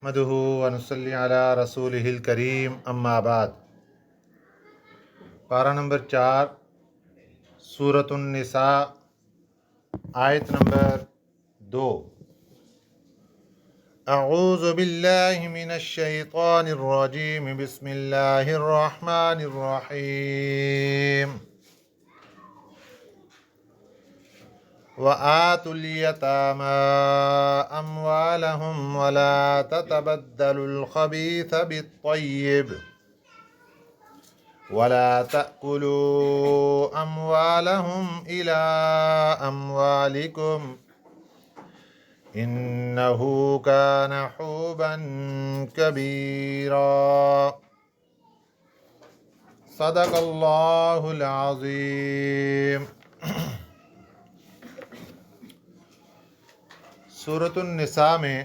نحمدہ ونصلی علی رسولہ الکریم اما بعد۔ پارہ نمبر 4 سورۃ النساء آیت نمبر 2۔ اعوذ باللہ من الشیطان الرجیم، بسم اللہ الرحمن الرحیم۔ وآتوا اليتامى أموالهم ولا تتبدلوا الخبيث بالطيب ولا تأكلوا أموالهم إلى أموالكم إنه كان حوبا كبيرا۔ صدق اللہ العظیم۔ سورۃ النساء میں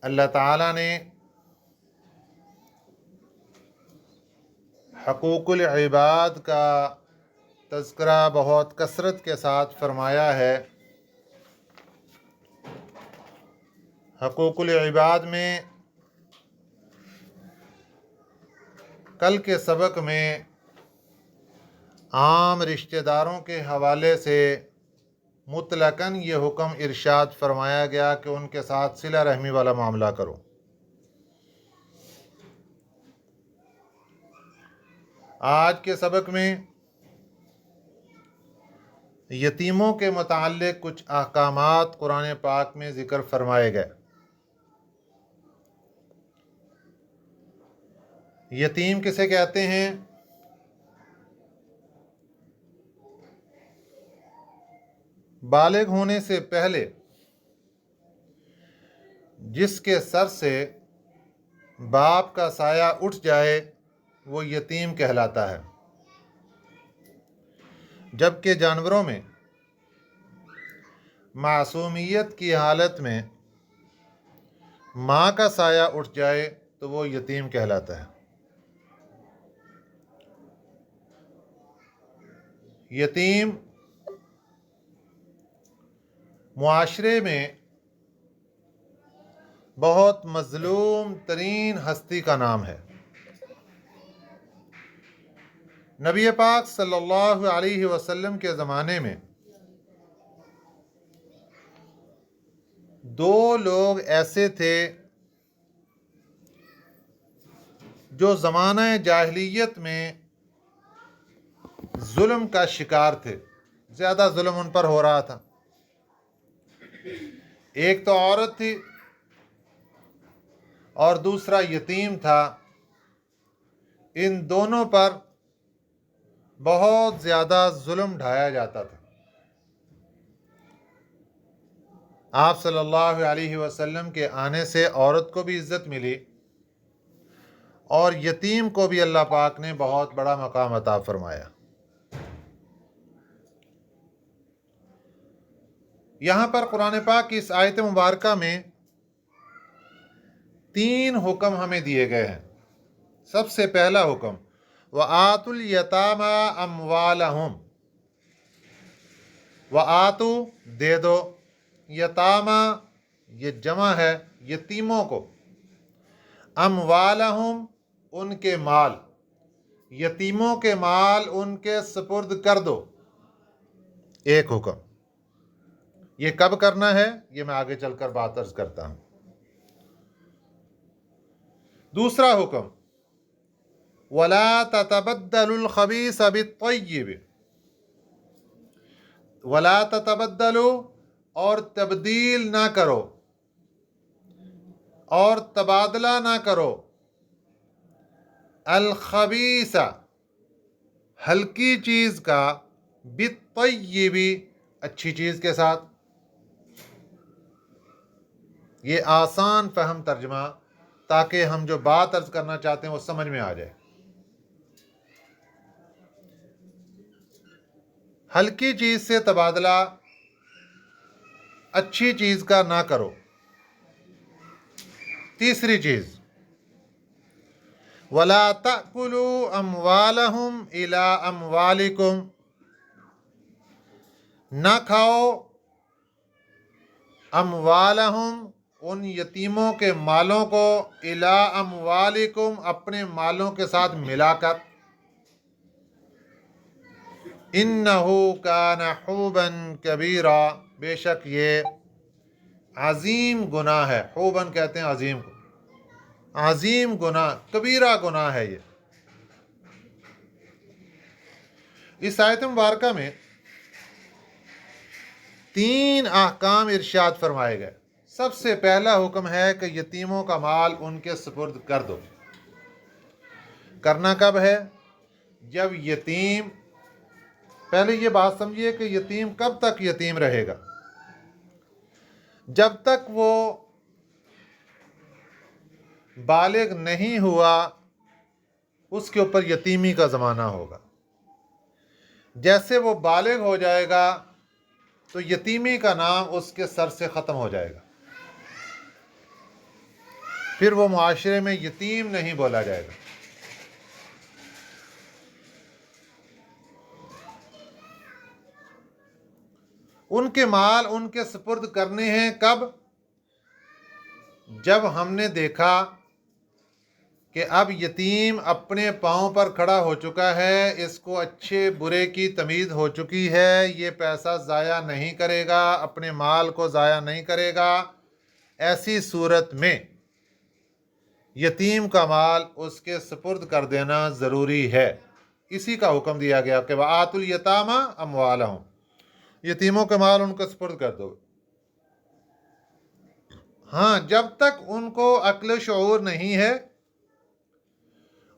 اللہ تعالیٰ نے حقوق العباد کا تذکرہ بہت کثرت کے ساتھ فرمایا ہے۔ حقوق العباد میں کل کے سبق میں عام رشتہ داروں کے حوالے سے مطلقاً یہ حکم ارشاد فرمایا گیا کہ ان کے ساتھ صلہ رحمی والا معاملہ کرو۔ آج کے سبق میں یتیموں کے متعلق کچھ احکامات قرآن پاک میں ذکر فرمائے گئے۔ یتیم کسے کہتے ہیں؟ بالغ ہونے سے پہلے جس کے سر سے باپ کا سایہ اٹھ جائے وہ یتیم کہلاتا ہے، جبکہ جانوروں میں معصومیت کی حالت میں ماں کا سایہ اٹھ جائے تو وہ یتیم کہلاتا ہے۔ یتیم معاشرے میں بہت مظلوم ترین ہستی کا نام ہے۔ نبی پاک صلی اللہ علیہ وسلم کے زمانے میں دو لوگ ایسے تھے جو زمانہ جاہلیت میں ظلم کا شکار تھے، زیادہ ظلم ان پر ہو رہا تھا۔ ایک تو عورت تھی اور دوسرا یتیم تھا۔ ان دونوں پر بہت زیادہ ظلم ڈھایا جاتا تھا۔ آپ صلی اللہ علیہ وسلم کے آنے سے عورت کو بھی عزت ملی اور یتیم کو بھی اللہ پاک نے بہت بڑا مقام عطا فرمایا۔ یہاں پر قرآن پاک کی اس آیت مبارکہ میں 3 حکم ہمیں دیے گئے ہیں۔ سب سے پہلا حکم وَآتُوا الْيَتَامَى أَمْوَالَهُمْ، وَآتُوا دے دو، یتامہ یہ جمع ہے یتیموں کو، اموالہم ان کے مال، یتیموں کے مال ان کے سپرد کر دو۔ ایک حکم، یہ کب کرنا ہے یہ میں آگے چل کر بات عرض کرتا ہوں۔ دوسرا حکم وَلَا تَتَبَدَّلُوا الْخَبِيثَ بِالطَّيِّبِ، وَلَا تَتَبَدَّلُوا اور تبدیل نہ کرو اور تبادلہ نہ کرو، الخبیث ہلکی چیز کا، بالطیب اچھی چیز کے ساتھ۔ یہ آسان فہم ترجمہ تاکہ ہم جو بات عرض کرنا چاہتے ہیں وہ سمجھ میں آ جائے۔ ہلکی چیز سے تبادلہ اچھی چیز کا نہ کرو۔ تیسری چیز وَلَا تَأْكُلُوا أَمْوَالَهُمْ إِلَىٰ أَمْوَالِكُمْ، نہ کھاؤ اموالہم ان یتیموں کے مالوں کو الا اموالکم اپنے مالوں کے ساتھ ملا کر، انہو کان حوبا کبیرا بے شک یہ عظیم گناہ ہے، حوبن کہتے ہیں عظیم کو، عظیم گناہ، کبیرہ گناہ ہے یہ۔ اس آیت مبارکہ میں 3 احکام ارشاد فرمائے گئے۔ سب سے پہلا حکم ہے کہ یتیموں کا مال ان کے سپرد کر دو۔ کرنا کب ہے؟ جب یتیم، پہلے یہ بات سمجھیے کہ یتیم کب تک یتیم رہے گا؟ جب تک وہ بالغ نہیں ہوا اس کے اوپر یتیمی کا زمانہ ہوگا۔ جیسے وہ بالغ ہو جائے گا تو یتیمی کا نام اس کے سر سے ختم ہو جائے گا، پھر وہ معاشرے میں یتیم نہیں بولا جائے گا۔ ان کے مال ان کے سپرد کرنے ہیں کب؟ جب ہم نے دیکھا کہ اب یتیم اپنے پاؤں پر کھڑا ہو چکا ہے، اس کو اچھے برے کی تمیز ہو چکی ہے، یہ پیسہ ضائع نہیں کرے گا، اپنے مال کو ضائع نہیں کرے گا، ایسی صورت میں یتیم کا مال اس کے سپرد کر دینا ضروری ہے۔ اسی کا حکم دیا گیا کہ وَآتُوا الْيَتَامَ أَمْوَالَهُمْ، یتیموں کے مال ان کو سپرد کر دو۔ ہاں، جب تک ان کو عقل و شعور نہیں ہے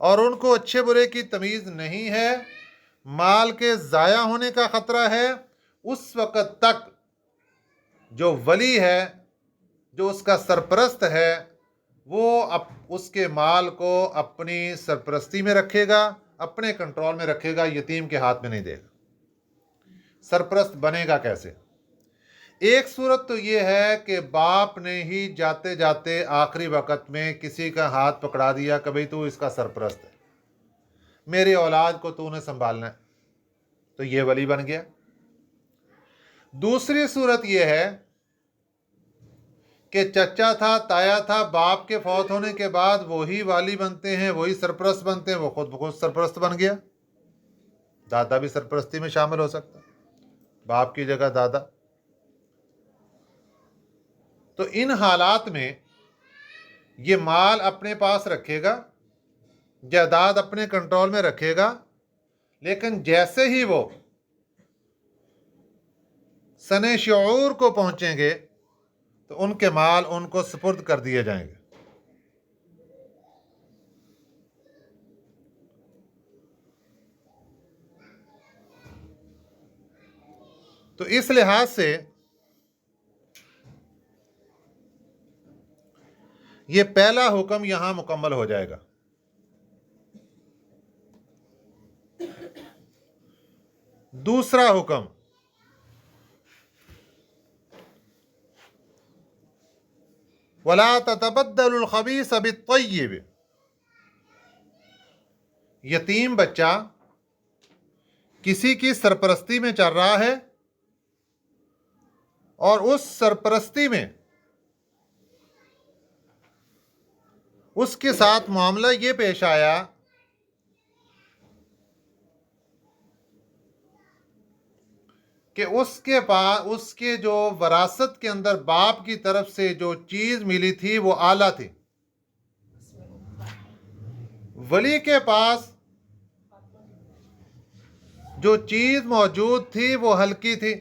اور ان کو اچھے برے کی تمیز نہیں ہے، مال کے ضائع ہونے کا خطرہ ہے، اس وقت تک جو ولی ہے، جو اس کا سرپرست ہے، وہ اس کے مال کو اپنی سرپرستی میں رکھے گا، اپنے کنٹرول میں رکھے گا، یتیم کے ہاتھ میں نہیں دے گا۔ سرپرست بنے گا کیسے؟ ایک صورت تو یہ ہے کہ باپ نے ہی جاتے جاتے آخری وقت میں کسی کا ہاتھ پکڑا دیا کہ بھئی تو اس کا سرپرست ہے، میری اولاد کو تو نے سنبھالنا ہے، تو یہ ولی بن گیا۔ دوسری صورت یہ ہے کہ چچا تھا، تایا تھا، باپ کے فوت ہونے کے بعد وہی والی بنتے ہیں، وہی سرپرست بنتے ہیں، وہ خود بخود سرپرست بن گیا۔ دادا بھی سرپرستی میں شامل ہو سکتا ہے، باپ کی جگہ دادا۔ تو ان حالات میں یہ مال اپنے پاس رکھے گا، جائیداد اپنے کنٹرول میں رکھے گا، لیکن جیسے ہی وہ سن شعور کو پہنچیں گے تو ان کے مال ان کو سپرد کر دیے جائیں گے۔ تو اس لحاظ سے یہ پہلا حکم یہاں مکمل ہو جائے گا۔ دوسرا حکم، وَلَا تَتَبَدَّلُوا الْخَبِيثَ بِالطَّيِّبِ، یتیم بچہ کسی کی سرپرستی میں چل رہا ہے اور اس سرپرستی میں اس کے ساتھ معاملہ یہ پیش آیا کہ اس کے جو وراثت کے اندر باپ کی طرف سے جو چیز ملی تھی وہ اعلیٰ تھی، ولی کے پاس جو چیز موجود تھی وہ ہلکی تھی۔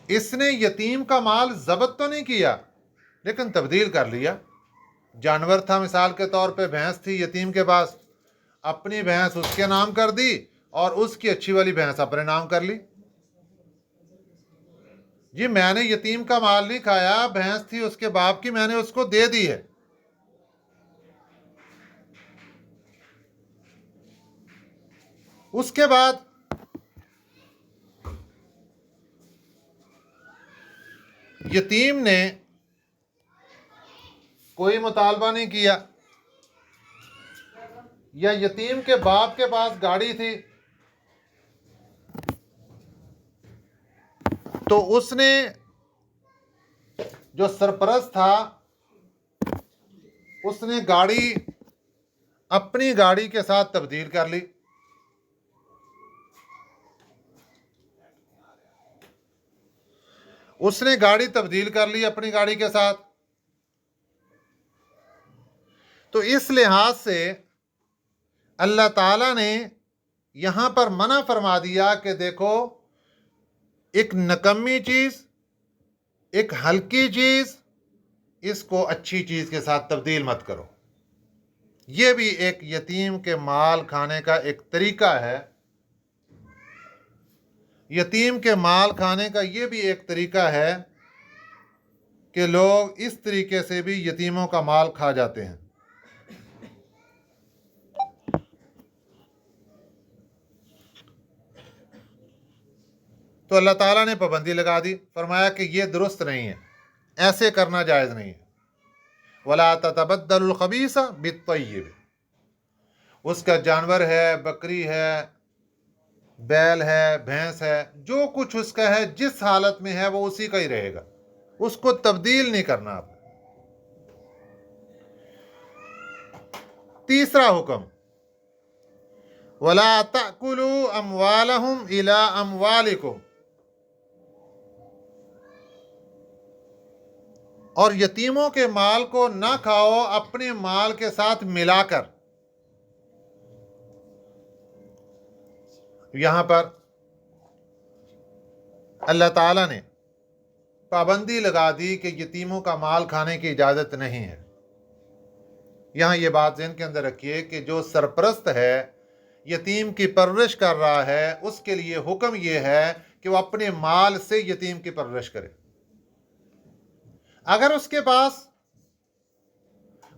اس نے یتیم کا مال ضبط تو نہیں کیا لیکن تبدیل کر لیا۔ جانور تھا، مثال کے طور پہ بھینس تھی یتیم کے پاس، اپنی بھینس اس کے نام کر دی اور اس کی اچھی والی بھینس اپنے نام کر لی۔ جی میں نے یتیم کا مال نہیں کھایا، بھینس تھی اس کے باپ کی، میں نے اس کو دے دی ہے۔ اس کے بعد یتیم نے کوئی مطالبہ نہیں کیا، یا یتیم کے باپ کے پاس گاڑی تھی، تو उसने जो सरपरस्त था उसने गाड़ी अपनी गाड़ी के साथ तब्दील कर ली। उसने गाड़ी तब्दील कर ली अपनी गाड़ी के साथ। तो इस लिहाज से अल्लाह ताला ने यहां पर मना फरमा दिया कि देखो, एक नकम्मी चीज, एक हल्की चीज, इसको अच्छी चीज के साथ तब्दील मत करो। यह भी एक यतीम के माल खाने का एक तरीका है। यतीम के माल खाने का यह भी एक तरीका है कि लोग इस तरीके से भी यतीमों का माल खा जाते हैं। तो अल्लाह ताला ने पाबंदी लगा दी, फरमाया कि यह दुरुस्त नहीं है, ऐसे करना जायज़ नहीं है। वला ततबद्दलुल खबीसा बित्तय्यिब, उसका जानवर है, बकरी है, बैल है, भैंस है, जो कुछ उसका है, जिस हालत में है वो उसी का ही रहेगा, उसको तब्दील नहीं करना आपने। तीसरा हुक्म, वला तअकुलू अमवालहुम इला अमवालिकुम, और यतीमों के माल को ना खाओ अपने माल के साथ मिलाकर। यहां पर अल्लाह ताला ने पाबंदी लगा दी कि यतीमों का माल खाने की इजाज़त नहीं है। यहां ये बात ज़हन के अंदर रखिए कि जो सरपरस्त है, यतीम की परवरिश कर रहा है, उसके लिए हुक्म यह है कि वो अपने माल से यतीम की परवरिश करे। अगर उसके पास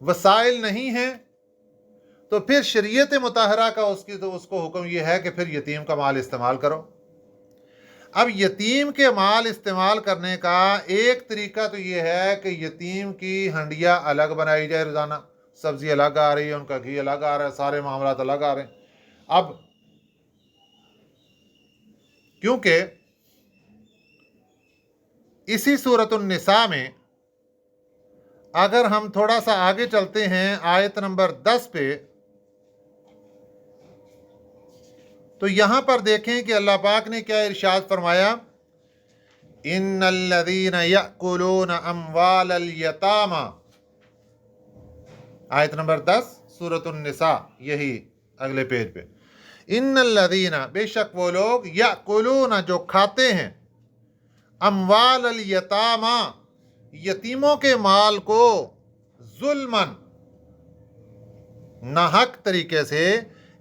वसाइल नहीं है तो फिर शरीयत मुताहरा का उसको हुक्म यह है कि फिर यतीम का माल इस्तेमाल करो। अब यतीम के माल इस्तेमाल करने का एक तरीका तो यह है कि यतीम की हंडिया अलग बनाई जाए, रोज़ाना सब्जी अलग आ रही है, उनका घी अलग आ रहा है, सारे मामलात अलग आ रहे हैं। अब क्योंकि इसी सूरतुन निसा में अगर हम थोड़ा सा आगे चलते हैं आयत नंबर 10 पे, तो यहां पर देखें कि अल्लाह पाक ने क्या इरशाद फरमाया, इन्नल्लज़ीना यअकुलूना अम्वालल यतामा, आयत नंबर 10 सूरतुन निसा, यही अगले पेज पे। इन्नल्लज़ीना, बेशक वो लोग, यअकुलूना, जो खाते हैं, अम्वालल यतामा, यतीमों के माल को, जुल्मन, नाहक तरीके से,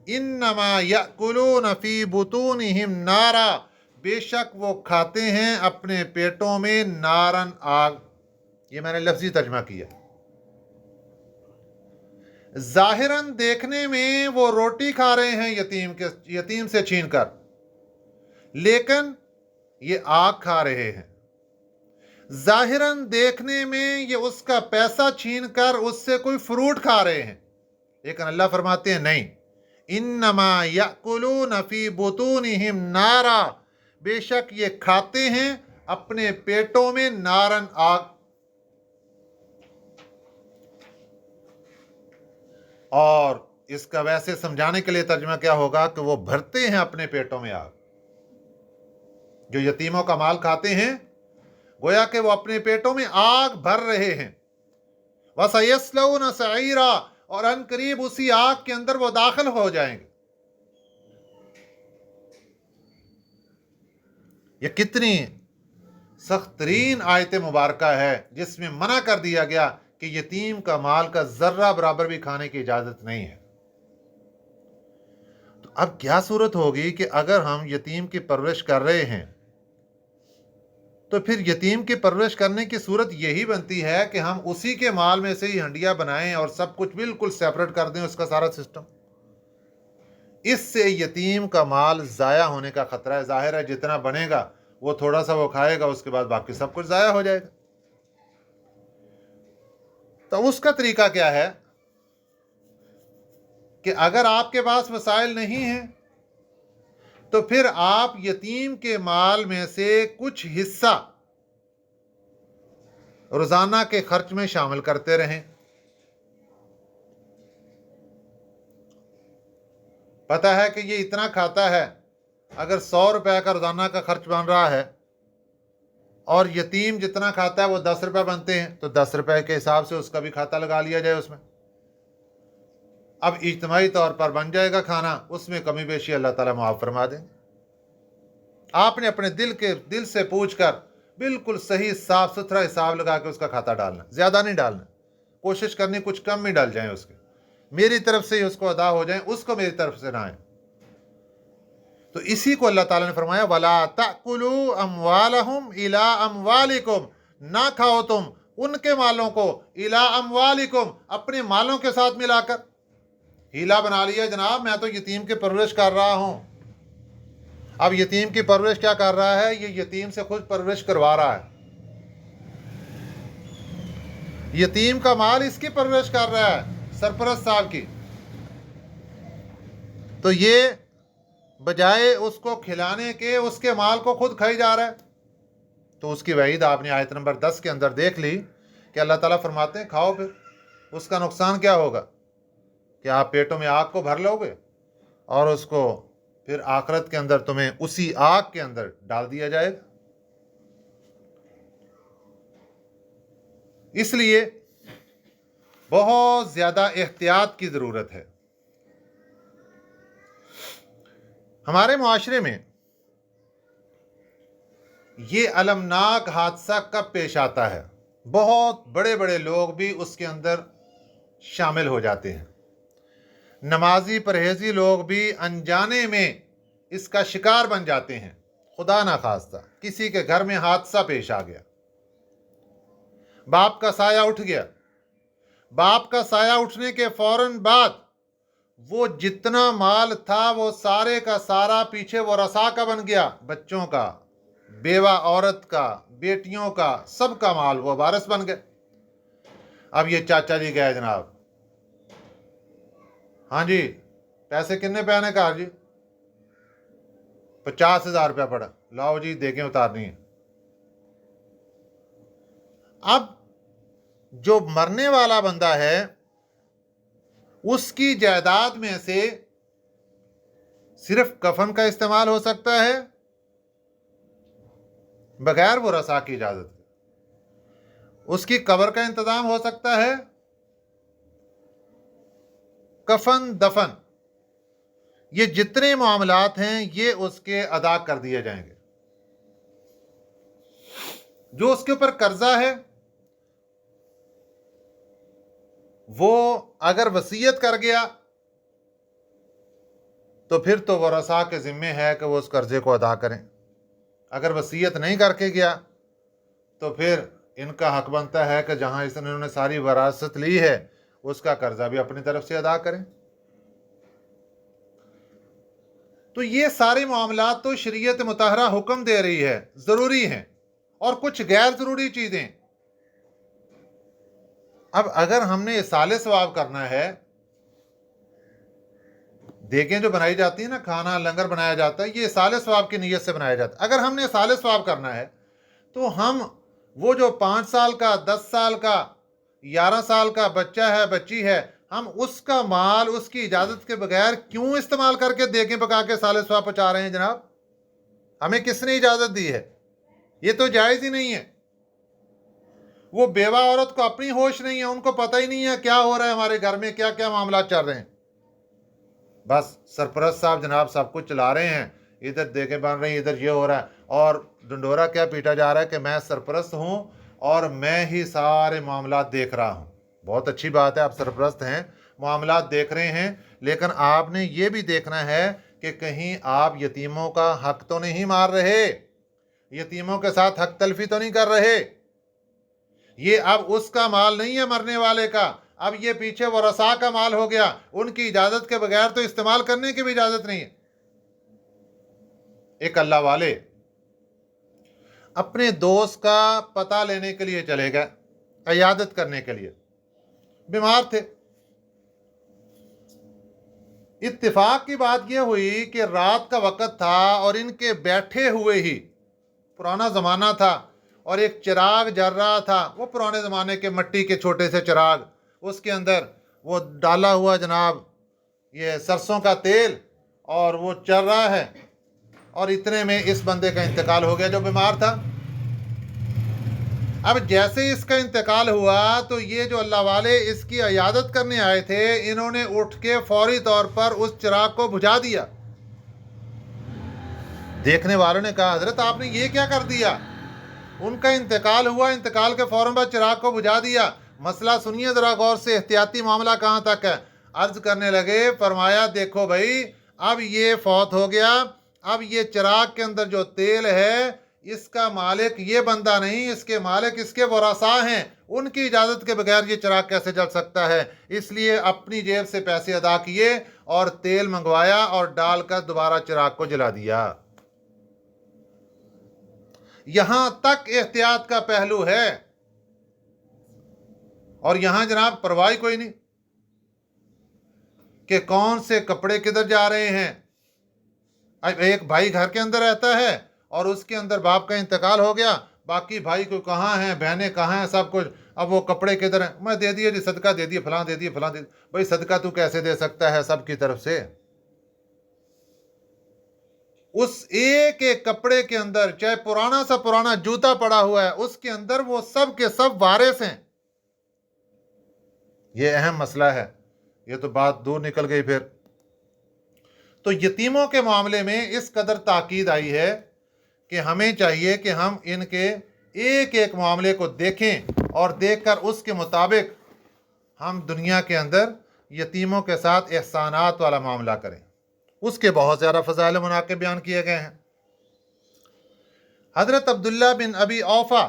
इन्नमा यअकुलून फी बुतूनिहिम नारा, बेशक वो खाते हैं अपने पेटों में नारन, आग। ये मैंने लफ्जी तर्जमा किया। जाहिरन देखने में वो रोटी खा रहे हैं यतीम से छीनकर, लेकिन ये आग खा रहे हैं। जाहिरन देखने में ये उसका पैसा छीनकर उससे कोई फ्रूट खा रहे हैं, लेकिन अल्लाह फरमाते हैं नहीं, इन्नमा यअकुलून फी बुतूनिहिम नारा, बेशक ये खाते हैं अपने पेटों में नारन, आग। और इसका वैसे समझाने के लिए तर्जुमा क्या होगा कि वो भरते हैं अपने पेटों में आग। जो यतीमों का माल खाते हैं, गोया कि वो अपने पेटों में आग भर रहे हैं। वसयस्लौन सईरा, और अनकरीब उसी आग के अंदर वो दाखिल हो जाएंगे। ये कितनी सख्त तरीन आयत मुबारका है जिसमें मना कर दिया गया कि यतीम का माल का जर्रा बराबर भी खाने की इजाजत नहीं है। तो अब क्या सूरत होगी कि अगर हम यतीम की परवरिश कर रहे हैं तो फिर यतीम की परवरिश करने की सूरत यही बनती है कि हम उसी के माल में से ही हंडिया बनाएं और सब कुछ बिल्कुल सेपरेट कर दें, उसका सारा सिस्टम। इससे यतीम का माल ज़ाया होने का खतरा है। जाहिर है जितना बनेगा वो थोड़ा सा वो खाएगा, उसके बाद बाकी सब कुछ ज़ाया हो जाएगा। तो उसका तरीका क्या है कि अगर आपके पास वसाइल नहीं है तो फिर आप यतीम के माल में से कुछ हिस्सा रोजाना के खर्च में शामिल करते रहें। पता है कि ये इतना खाता है, अगर 100 रुपए का रोजाना का खर्च बन रहा है और यतीम जितना खाता है वो 10 रुपए बनते हैं, तो 10 रुपए के हिसाब से उसका भी खाता लगा लिया जाए उसमें। अब इज्तिमाई तौर पर बन जाएगा खाना, उसमें कमी बेशी अल्लाह ताला माफ फरमा देंगे। आपने अपने दिल से पूछकर बिल्कुल सही साफ सुथरा हिसाब लगा के उसका खाता डालना, ज्यादा नहीं डालना, कोशिश करनी कुछ कम ही डाल जाए उसके, मेरी तरफ से ही उसको अदा हो जाए, उसको मेरी तरफ से ना आए। तो इसी को अल्लाह ताला ने फरमाया, वला ताकुलू अमवालहुम इला अमवालिकुम, ना खाओ तुम उनके मालों को, इला अमवालिकुम, अपने मालों के साथ मिलाकर। हीला बना लिया जनाब, मैं तो यतीम की परवरिश कर रहा हूं। अब यतीम की परवरिश क्या कर रहा है? ये यतीम से खुद परवरिश करवा रहा है, यतीम का माल इसकी परवरिश कर रहा है, सरपरस्त साहब की। तो ये बजाय उसको खिलाने के उसके माल को खुद खाई जा रहा है। तो उसकी वईद आपने आयत नंबर 10 के अंदर देख ली कि अल्लाह ताला फरमाते हैं खाओ, फिर उसका नुकसान क्या होगा कि आप पेटों में आग को भर लोगे और उसको फिर आखिरत के अंदर तुम्हें उसी आग के अंदर डाल दिया जाएगा। इसलिए बहुत ज्यादा एहतियात की जरूरत है। हमारे मुआशरे में ये अलमनाक हादसा कब पेश आता है? बहुत बड़े बड़े लोग भी उसके अंदर शामिल हो जाते हैं, नमाजी परहेजी लोग भी अनजाने में इसका शिकार बन जाते हैं। खुदा ना खास्ता किसी के घर में हादसा पेश आ गया, बाप का साया उठ गया, बाप का साया उठने के फौरन बाद वो जितना माल था वो सारे का सारा पीछे वो रसा का बन गया, बच्चों का, बेवा औरत का, बेटियों का, सबका माल वो वारिस बन गए। अब ये चाचा जी गए जनाब, हाँ जी पैसे कितने पैने कहा जी? 50,000 रुपया पड़ा, लाओ जी देखें उतारनी है। अब जो मरने वाला बंदा है उसकी जायदाद में से सिर्फ कफन का इस्तेमाल हो सकता है बगैर वो रसा की इजाजत के। उसकी कब्र का इंतजाम हो सकता है, कफन दफन, ये जितने मामलात हैं ये उसके अदा कर दिए जाएंगे। जो उसके ऊपर कर्जा है वो अगर वसीयत कर गया तो फिर तो वरसा के जिम्मे है कि वो उस कर्जे को अदा करें। अगर वसीयत नहीं करके गया तो फिर इनका हक बनता है कि जहां इन्होंने सारी वरासत ली है उसका कर्जा भी अपनी तरफ से अदा करें। तो ये सारे मामलात तो शरीयत मुतहरा हुक्म दे रही है, जरूरी हैं, और कुछ गैर जरूरी चीजें। अब अगर हमने इसाले सवाब करना है, देखें जो बनाई जाती है ना, खाना लंगर बनाया जाता है, ये इसाले सवाब की नीयत से बनाया जाता है। अगर हमने इसाले सवाब करना है तो हम वो जो 5 साल का, 10 साल का, 11 साल का बच्चा है, बच्ची है, हम उसका माल उसकी इजाजत के बगैर क्यों इस्तेमाल करके देखें पका के साले सवाब पहुंचा रहे हैं जनाब? हमें किसने इजाजत दी है? ये तो जायज ही नहीं है। वो बेवा औरत को अपनी होश नहीं है, उनको पता ही नहीं है क्या हो रहा है हमारे घर में, क्या क्या मामला चल रहे हैं। बस सरपरस्त साहब जनाब सब कुछ चला रहे हैं, इधर देखे बन रही, इधर ये हो रहा है, और डंडोरा क्या पीटा जा रहा है कि मैं सरपरस्त हूं और मैं ही सारे मामला देख रहा हूं। बहुत अच्छी बात है, आप सरपरस्त हैं, मामला देख रहे हैं, लेकिन आपने ये भी देखना है कि कहीं आप यतीमों का हक तो नहीं मार रहे, यतीमों के साथ हक तलफी तो नहीं कर रहे। ये अब उसका माल नहीं है मरने वाले का, अब ये पीछे वो रसा का माल हो गया, उनकी इजाजत के बगैर तो इस्तेमाल करने की भी इजाजत नहीं है। एक अल्लाह वाले अपने दोस्त का पता लेने के लिए चले गए, इयादत करने के लिए, बीमार थे। इत्तेफाक की बात यह हुई कि रात का वक़्त था और इनके बैठे हुए ही, पुराना ज़माना था, और एक चिराग जल रहा था, वो पुराने ज़माने के मिट्टी के छोटे से चिराग, उसके अंदर वो डाला हुआ जनाब ये सरसों का तेल, और वो चल रहा है। और इतने में इस बंदे का इंतकाल हो गया जो बीमार था। अब जैसे ही इसका इंतकाल हुआ तो ये जो अल्लाह वाले इसकी इयादत करने आए थे, इन्होंने उठ के फौरी तौर पर उस चिराग को बुझा दिया। देखने वालों ने कहा, हजरत आपने ये क्या कर दिया? उनका इंतकाल हुआ, इंतकाल के फौरन बाद चिराग को बुझा दिया। मसला सुनिए ज़रा गौर से, एहतियाती मामला कहाँ तक है। अर्ज करने लगे, फरमाया देखो भाई, अब ये फौत हो गया, अब ये चिराग के अंदर जो तेल है इसका मालिक ये बंदा नहीं, इसके मालिक इसके वरासा हैं, उनकी इजाज़त के बगैर ये चिराग कैसे जल सकता है। इसलिए अपनी जेब से पैसे अदा किए और तेल मंगवाया और डालकर दोबारा चिराग को जला दिया। यहां तक एहतियात का पहलू है, और यहां जनाब परवाही कोई नहीं कि कौन से कपड़े किधर जा रहे हैं। अब एक भाई घर के अंदर रहता है और उसके अंदर बाप का इंतकाल हो गया, बाकी भाई को कहाँ हैं, बहनें कहाँ हैं, सब कुछ। अब वो कपड़े किधर हैं? मैं दे दिए जी, सदका दे दिए, फलां दे दिए, फलां दे दिए। भाई सदका तू कैसे दे सकता है सब की तरफ से? उस एक एक कपड़े के अंदर, चाहे पुराना सा पुराना जूता पड़ा हुआ है, उसके अंदर वो सब के सब वारिस हैं। ये अहम मसला है। ये तो बात दूर निकल गई फिर। तो यतीमों के मामले में इस कदर ताकीद आई है कि हमें चाहिए कि हम इनके एक एक मामले को देखें और देखकर उसके मुताबिक हम दुनिया के अंदर यतीमों के साथ एहसानात वाला मामला करें। उसके बहुत ज़्यादा फ़ज़ाइल मुनाक़िब बयान किए गए हैं। हज़रत अब्दुल्ला बिन अबी औफ़ा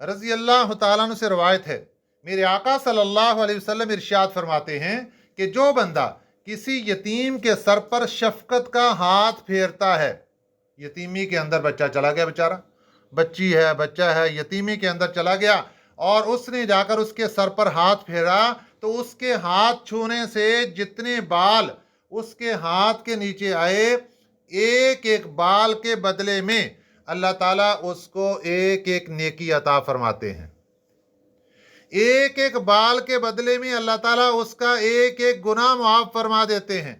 रज़ी अल्लाह तआला अन्हु से रवायत है, मेरे आका सल्लल्लाहु अलैहि वसल्लम इरशाद फरमाते हैं कि जो बंदा किसी यतीम के सर पर शफ़क़त का हाथ फेरता है, यतीमी के अंदर बच्चा चला गया, बेचारा बच्ची है, बच्चा है, यतीमी के अंदर चला गया, और उसने जाकर उसके सर पर हाथ फेरा, तो उसके हाथ छूने से जितने बाल उसके हाथ के नीचे आए, एक एक बाल के बदले में अल्लाह ताला उसको एक एक नेकी अता फरमाते हैं। एक एक बाल के बदले में अल्लाह ताला उसका एक एक गुनाह माफ फरमा देते हैं।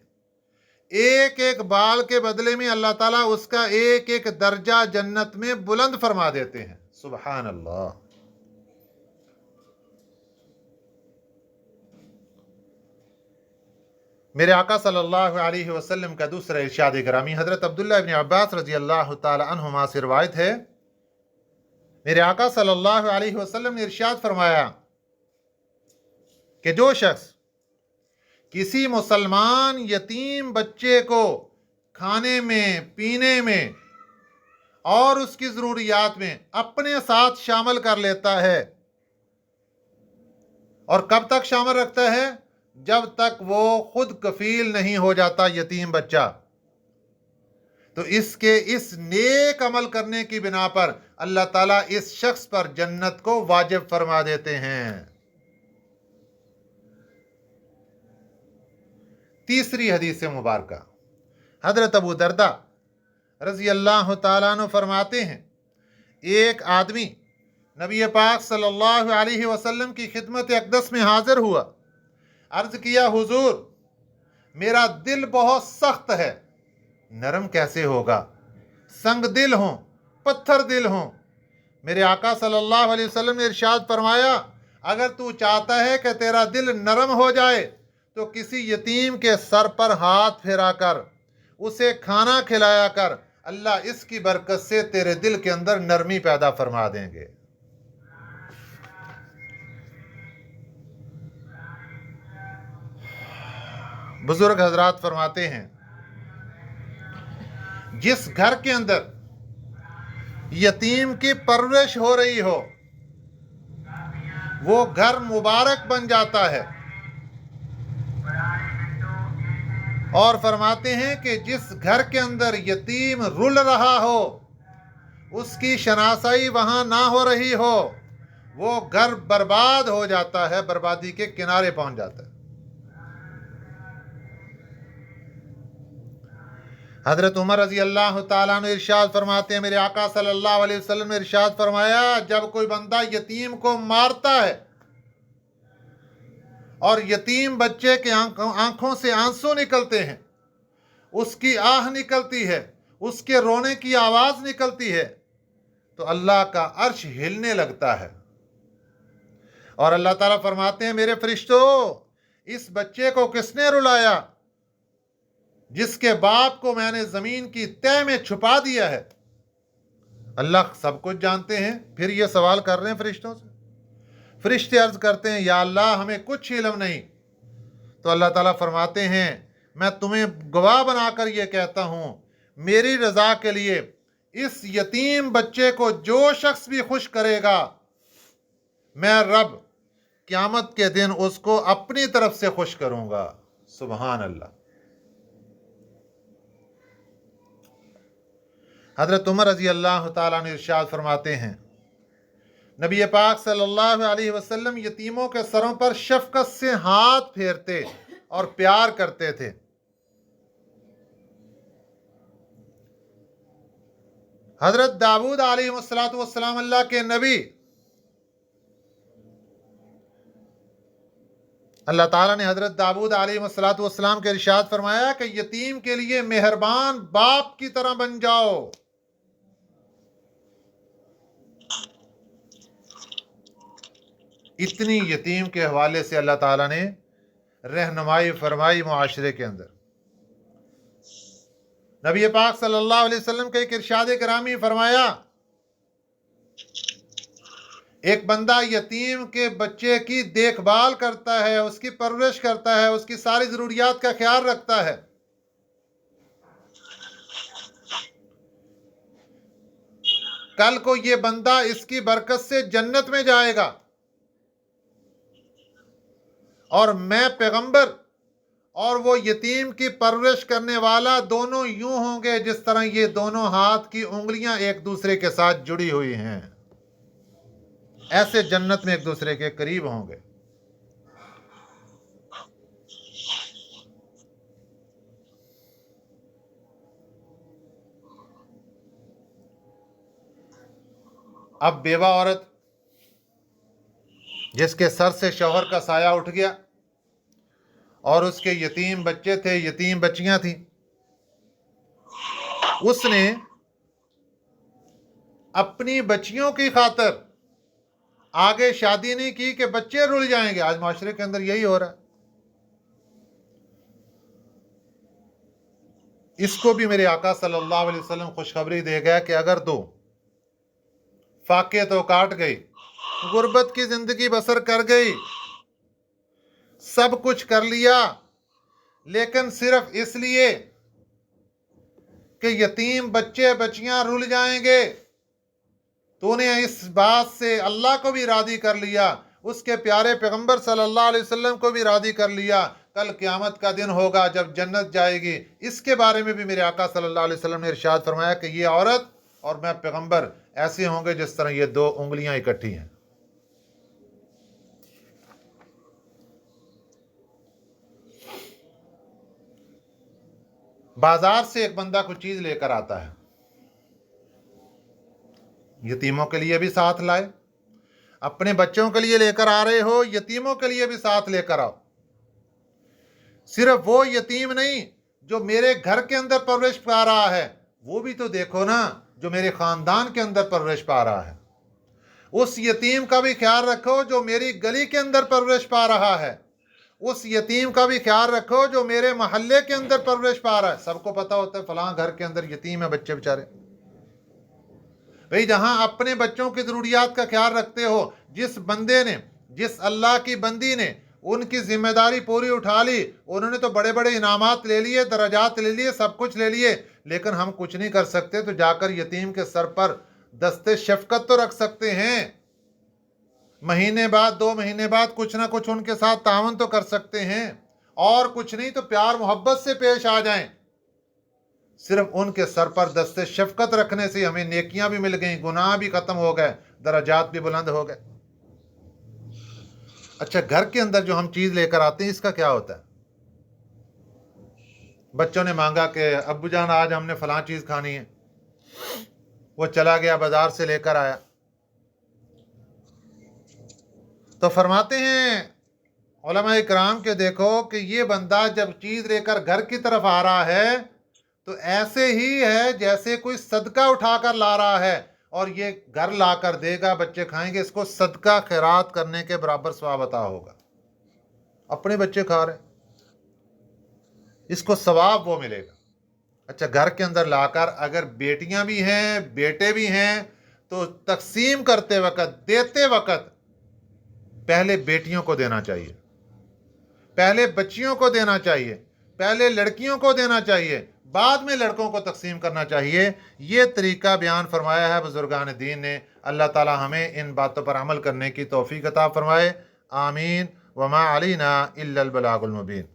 एक एक बाल के बदले में अल्लाह ताला उसका एक एक दर्जा जन्नत में बुलंद फरमा देते हैं। सुभान अल्लाह। मेरे आका सल्लल्लाहु अलैहि वसल्लम का दूसरा इरशाद गिरामी हज़रत अब्दुल्ला इब्न अब्बास रज़ी अल्लाह तआला अन्हुमा से रिवायत है, मेरे आका सल्लल्लाहु अलैहि वसल्लम ने इरशाद फरमाया कि जो शख्स किसी मुसलमान यतीम बच्चे को खाने में, पीने में और उसकी ज़रूरियात में अपने साथ शामिल कर लेता है, और कब तक शामिल रखता है? जब तक वो खुद कफील नहीं हो जाता यतीम बच्चा, तो इसके इस नेक अमल करने की बिना पर अल्लाह ताला इस शख्स पर जन्नत को वाजिब फरमा देते हैं। तीसरी हदीस मुबारका, हजरत अबू दरदा रज़ी अल्लाह तआला अन्हु फरमाते हैं, एक आदमी नबी पाक सल्लल्लाहु अलैहि वसल्लम की खिदमत अक़दस में हाजिर हुआ। अर्ज किया, हुजूर मेरा दिल बहुत सख्त है। नरम कैसे होगा? संग दिल हो, पत्थर दिल हो। मेरे आका सल्लल्लाहु अलैहि वसल्लम ने इरशाद फरमाया, अगर तू चाहता है कि तेरा दिल नरम हो जाए तो किसी यतीम के सर पर हाथ फेरा कर, उसे खाना खिलाया कर, अल्लाह इसकी बरकत से तेरे दिल के अंदर नरमी पैदा फरमा देंगे। बुजुर्ग हजरात फरमाते हैं, जिस घर के अंदर यतीम की परवरिश हो रही हो वो घर मुबारक बन जाता है। और फरमाते हैं कि जिस घर के अंदर यतीम रुल रहा हो, उसकी शनासाई वहां ना हो रही हो, वो घर बर्बाद हो जाता है, बर्बादी के किनारे पहुंच जाता है। हज़रत उमर रज़ी अल्लाह ताला अन्हु इरशाद फरमाते हैं, मेरे आका सल्लल्लाहु अलैहि वसल्लम ने इरशाद फरमाया, जब कोई बंदा यतीम को मारता है और यतीम बच्चे के आंखों से आंसू निकलते हैं, उसकी आह निकलती है, उसके रोने की आवाज़ निकलती है, तो अल्लाह का अर्श हिलने लगता है। और अल्लाह ताला फरमाते हैं, मेरे फरिश्तों, इस बच्चे को किसने रुलाया जिसके बाप को मैंने ज़मीन की तह में छुपा दिया है। अल्लाह सब कुछ जानते हैं, फिर ये सवाल कर रहे हैं फरिश्तों से। फरिश्ते अर्ज करते हैं, या अल्लाह हमें कुछ इल्म नहीं। तो अल्लाह ताला फरमाते हैं, मैं तुम्हें गवाह बनाकर ये कहता हूँ, मेरी रज़ा के लिए इस यतीम बच्चे को जो शख्स भी खुश करेगा, मैं रब क़यामत के दिन उसको अपनी तरफ से खुश करूँगा। सुबहान अल्लाह। हज़रत उमर रज़ी अल्लाह ताला अन्हु इरशाद फरमाते हैं, नबी पाक सल्लल्लाहु अलैहि वसल्लम यतीमों के सरों पर शफ़क़त से हाथ फेरते और प्यार करते थे। हज़रत दाऊद अलैहिस्सलाम अल्लाह के नबी, अल्लाह ताला ने हज़रत दाऊद अलैहिस्सलाम के इरशाद फरमाया कि यतीम के लिए मेहरबान बाप की तरह बन जाओ। इतनी यतीम के हवाले से अल्लाह ताला ने रहनुमाई फरमाई मुआशरे के अंदर। नबी पाक सल्लल्लाहु अलैहि वसल्लम के एक इरशाद करामी फरमाया, एक बंदा यतीम के बच्चे की देखभाल करता है, उसकी परवरिश करता है, उसकी सारी ज़रूरियात का ख्याल रखता है, कल को ये बंदा इसकी बरकत से जन्नत में जाएगा। और मैं पैगंबर और वो यतीम की परवरिश करने वाला दोनों यूं होंगे जिस तरह ये दोनों हाथ की उंगलियां एक दूसरे के साथ जुड़ी हुई हैं, ऐसे जन्नत में एक दूसरे के करीब होंगे। अब बेवा औरत जिसके सर से शौहर का साया उठ गया और उसके यतीम बच्चे थे, यतीम बच्चियां थीं, उसने अपनी बच्चियों की खातिर आगे शादी नहीं की कि बच्चे रुल जाएंगे। आज माशरे के अंदर यही हो रहा है। इसको भी मेरे आका सल्लल्लाहु अलैहि वसल्लम खुशखबरी दे गया कि अगर तो फाके तो काट गई, गुर्बत की जिंदगी बसर कर गई, सब कुछ कर लिया, लेकिन सिर्फ इसलिए कि यतीम बच्चे बच्चियां रुल जाएंगे, तूने इस बात से अल्लाह को भी राजी कर लिया, उसके प्यारे पैगंबर सल्लल्लाहु अलैहि वसल्लम को भी राजी कर लिया, कल क़यामत का दिन होगा जब जन्नत जाएगी। इसके बारे में भी मेरे आका सल्लल्लाहु अलैहि वसल्लम ने इरशाद फरमाया कि ये औरत और मैं पैगंबर ऐसे होंगे जिस तरह ये दो उंगलियां इकट्ठी हैं। बाजार से एक बंदा कुछ चीज लेकर आता है, यतीमों के लिए भी साथ लाए, अपने बच्चों के लिए लेकर आ रहे हो, यतीमों के लिए भी साथ लेकर आओ। सिर्फ वो यतीम नहीं जो मेरे घर के अंदर परवरिश पा रहा है, वो भी तो देखो ना जो मेरे खानदान के अंदर परवरिश पा रहा है। उस यतीम का भी ख्याल रखो जो मेरी गली के अंदर परवरिश पा रहा है। उस यतीम का भी ख्याल रखो जो मेरे मोहल्ले के अंदर परवरिश पा रहा है। सबको पता होता है फलां घर के अंदर यतीम है, बच्चे बेचारे। भाई जहां अपने बच्चों की ज़रूरियात का ख्याल रखते हो, जिस बंदे ने, जिस अल्लाह की बंदी ने उनकी जिम्मेदारी पूरी उठा ली, उन्होंने तो बड़े बड़े इनामात ले लिए, दराजात ले लिए, सब कुछ ले लिए, लेकिन हम कुछ नहीं कर सकते, तो जाकर यतीम के सर पर दस्ते शफकत तो रख सकते हैं। महीने बाद, 2 महीने बाद कुछ ना कुछ उनके साथ तावन तो कर सकते हैं, और कुछ नहीं तो प्यार मोहब्बत से पेश आ जाएं। सिर्फ उनके सर पर दस्ते शफकत रखने से हमें नेकियां भी मिल गई, गुनाह भी खत्म हो गए, दराजात भी बुलंद हो गए। अच्छा, घर के अंदर जो हम चीज लेकर आते हैं इसका क्या होता है? बच्चों ने मांगा कि अब्बू जान आज हमने फ़लाँ चीज़ खानी है, वो चला गया बाज़ार से लेकर आया। तो फरमाते हैं उलमा इकराम के देखो कि ये बंदा जब चीज़ लेकर घर की तरफ आ रहा है तो ऐसे ही है जैसे कोई सदका उठाकर ला रहा है, और ये घर लाकर देगा, बच्चे खाएंगे, इसको सदका खैरात करने के बराबर सवाब अता होगा। अपने बच्चे खा रहे, इसको सवाब वो मिलेगा। अच्छा, घर के अंदर लाकर अगर बेटियां भी हैं बेटे भी हैं तो तकसीम करते वक्त, देते वक्त पहले बेटियों को देना चाहिए, पहले बच्चियों को देना चाहिए, पहले लड़कियों को देना चाहिए, बाद में लड़कों को तकसीम करना चाहिए। ये तरीका बयान फरमाया है बुजुर्गान दीन ने। अल्लाह ताला हमें इन बातों पर अमल करने की तौफीक अता फरमाए। आमीन। वमा अलीना इल्लल बलागुल मुबीन।